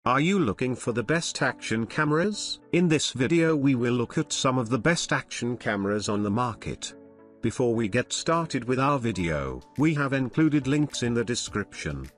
Are you looking for the best action cameras? In this video we will look at some of the best action cameras on the market. Before we get started with our video, we have included links in the description.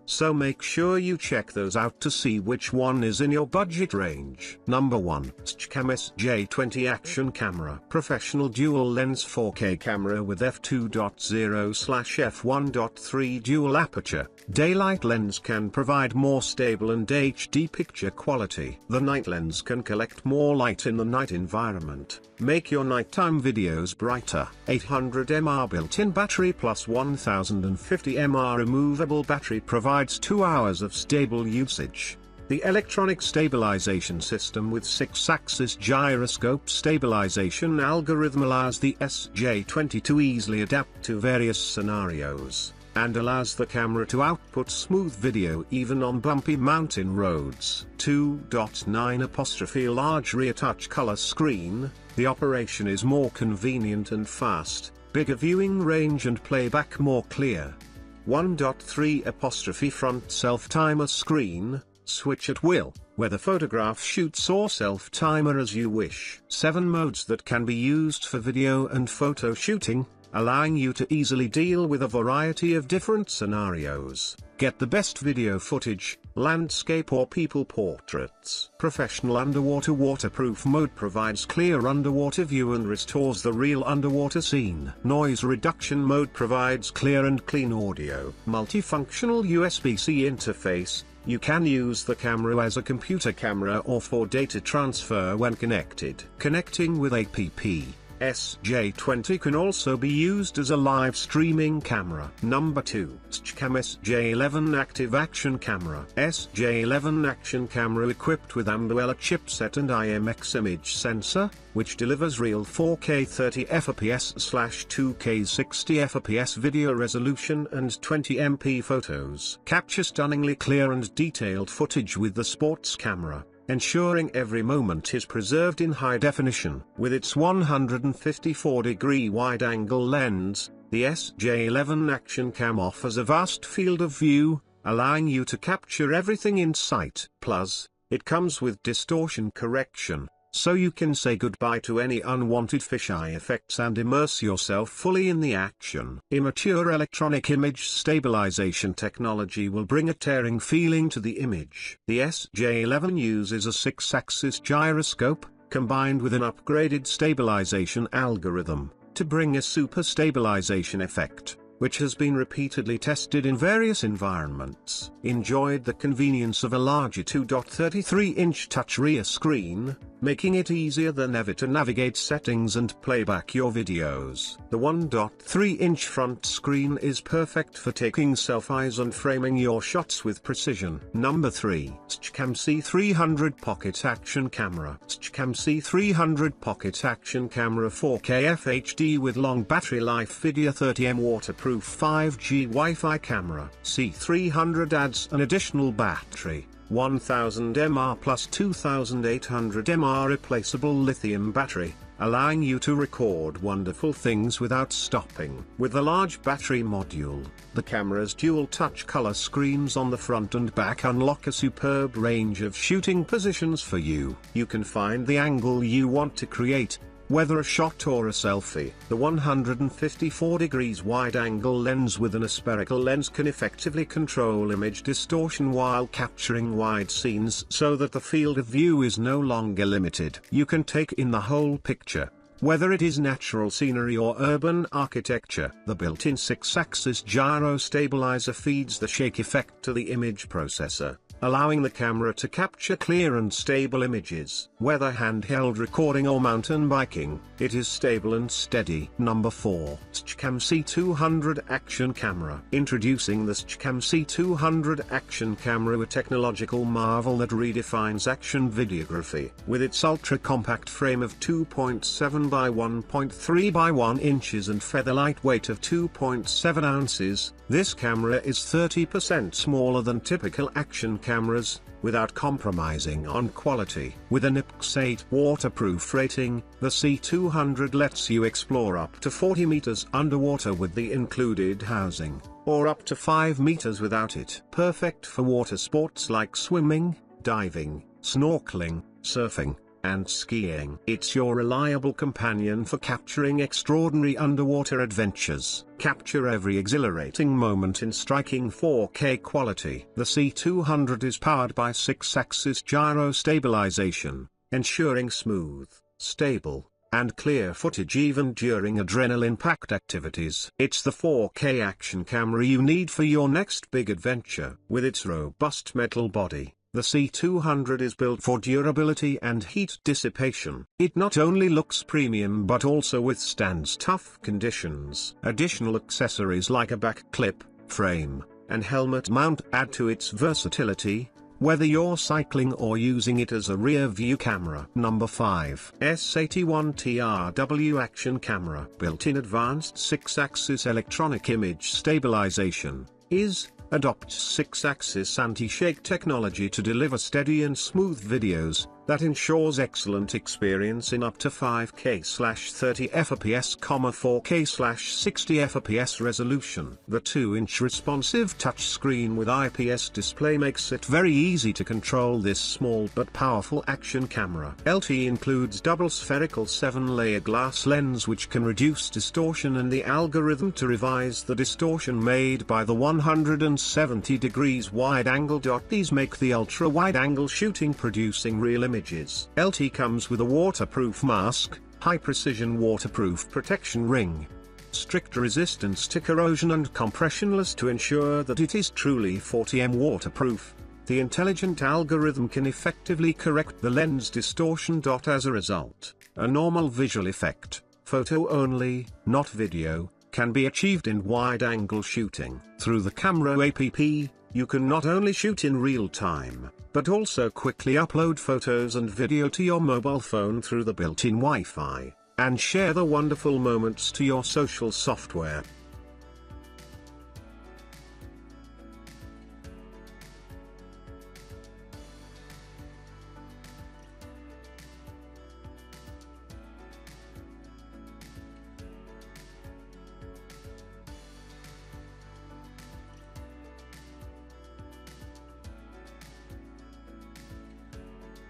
So make sure you check those out to see which one is in your budget range. Number 1. SJCAM SJ20 Action Camera. Professional dual lens 4K camera with f2.0/f1.3 dual aperture. Daylight lens can provide more stable and HD picture quality. The night lens can collect more light in the night environment. Make your nighttime videos brighter. 800 mAh built-in battery plus 1050 mAh removable battery provides 2 hours of stable usage. The electronic stabilization system with 6-axis gyroscope stabilization algorithm allows the SJ20 to easily adapt to various scenarios, and allows the camera to output smooth video even on bumpy mountain roads. 2.9 large rear touch color screen. The operation is more convenient and fast, bigger viewing range and playback more clear. 1.3 front self-timer screen, switch at will, whether photograph shoots or self-timer as you wish. 7 modes that can be used for video and photo shooting, allowing you to easily deal with a variety of different scenarios. Get the best video footage, landscape or people portraits. Professional underwater waterproof mode provides clear underwater view and restores the real underwater scene. Noise reduction mode provides clear and clean audio. Multifunctional USB-C interface. You can use the camera as a computer camera or for data transfer when connected. Connecting with app. SJ20 can also be used as a live streaming camera. Number 2. SJCAM SJ11 Active Action Camera. SJ11 Action Camera equipped with AMBUELA chipset and IMX image sensor, which delivers real 4K 30fps/2K 60fps video resolution and 20MP photos. Capture stunningly clear and detailed footage with the sports camera, ensuring every moment is preserved in high definition. With its 154-degree wide-angle lens, the SJ11 Action Cam offers a vast field of view, allowing you to capture everything in sight. Plus, it comes with distortion correction, so you can say goodbye to any unwanted fisheye effects and immerse yourself fully in the action. Immature electronic image stabilization technology will bring a tearing feeling to the image. The SJ11 uses a 6-axis gyroscope, combined with an upgraded stabilization algorithm, to bring a super stabilization effect, which has been repeatedly tested in various environments. Enjoyed the convenience of a larger 2.33-inch touch rear screen, making it easier than ever to navigate settings and playback your videos. The 1.3-inch front screen is perfect for taking selfies and framing your shots with precision. Number 3. SJCAM C300 Pocket Action Camera. SJCAM C300 Pocket Action Camera 4K FHD with long battery life. Video 30M waterproof 5G Wi-Fi camera. C300 adds an additional battery, 1000 mAh plus 2800 mAh replaceable lithium battery, allowing you to record wonderful things without stopping. With the large battery module, the camera's dual touch color screens on the front and back unlock a superb range of shooting positions for you. You can find the angle you want to create, whether a shot or a selfie. The 154 degrees wide-angle lens with an aspherical lens can effectively control image distortion while capturing wide scenes so that the field of view is no longer limited. You can take in the whole picture, whether it is natural scenery or urban architecture. The built-in 6-axis gyro stabilizer feeds the shake effect to the image processor, allowing the camera to capture clear and stable images. Whether handheld recording or mountain biking, it is stable and steady. Number 4. SJCAM C200 Action Camera. Introducing the SJCAM C200 Action Camera, a technological marvel that redefines action videography. With its ultra-compact frame of 2.7 by 1.3 by 1 inches and feather lightweight of 2.7 ounces, this camera is 30% smaller than typical action cameras, without compromising on quality. With an IPX8 waterproof rating, the C200 lets you explore up to 40 meters underwater with the included housing, or up to 5 meters without it. Perfect for water sports like swimming, diving, snorkeling, surfing, and skiing. It's your reliable companion for capturing extraordinary underwater adventures. Capture every exhilarating moment in striking 4K quality. The C200 is powered by 6-axis gyro stabilization, ensuring smooth, stable, and clear footage even during adrenaline-packed activities. It's the 4K action camera you need for your next big adventure. With its robust metal body, the C200 is built for durability and heat dissipation. It not only looks premium but also withstands tough conditions. Additional accessories like a back clip, frame, and helmet mount add to its versatility, whether you're cycling or using it as a rear view camera. Number 5. S81TRW Action Camera. Built-in advanced 6-axis electronic image stabilization, adopts 6-axis anti-shake technology to deliver steady and smooth videos, that ensures excellent experience in up to 5K/30 fps, 4K/60 fps resolution. The 2-inch responsive touchscreen with IPS display makes it very easy to control this small but powerful action camera. LT includes double spherical 7-layer glass lens which can reduce distortion and the algorithm to revise the distortion made by the 170 degrees wide angle. These make the ultra-wide angle shooting producing real images. LT comes with a waterproof mask, high-precision waterproof protection ring, strict resistance to corrosion and compressionless to ensure that it is truly 40mm waterproof. The intelligent algorithm can effectively correct the lens distortion. As a result, a normal visual effect, photo only, not video, can be achieved in wide-angle shooting. Through the camera app, you can not only shoot in real time, but also quickly upload photos and video to your mobile phone through the built-in Wi-Fi, and share the wonderful moments to your social software.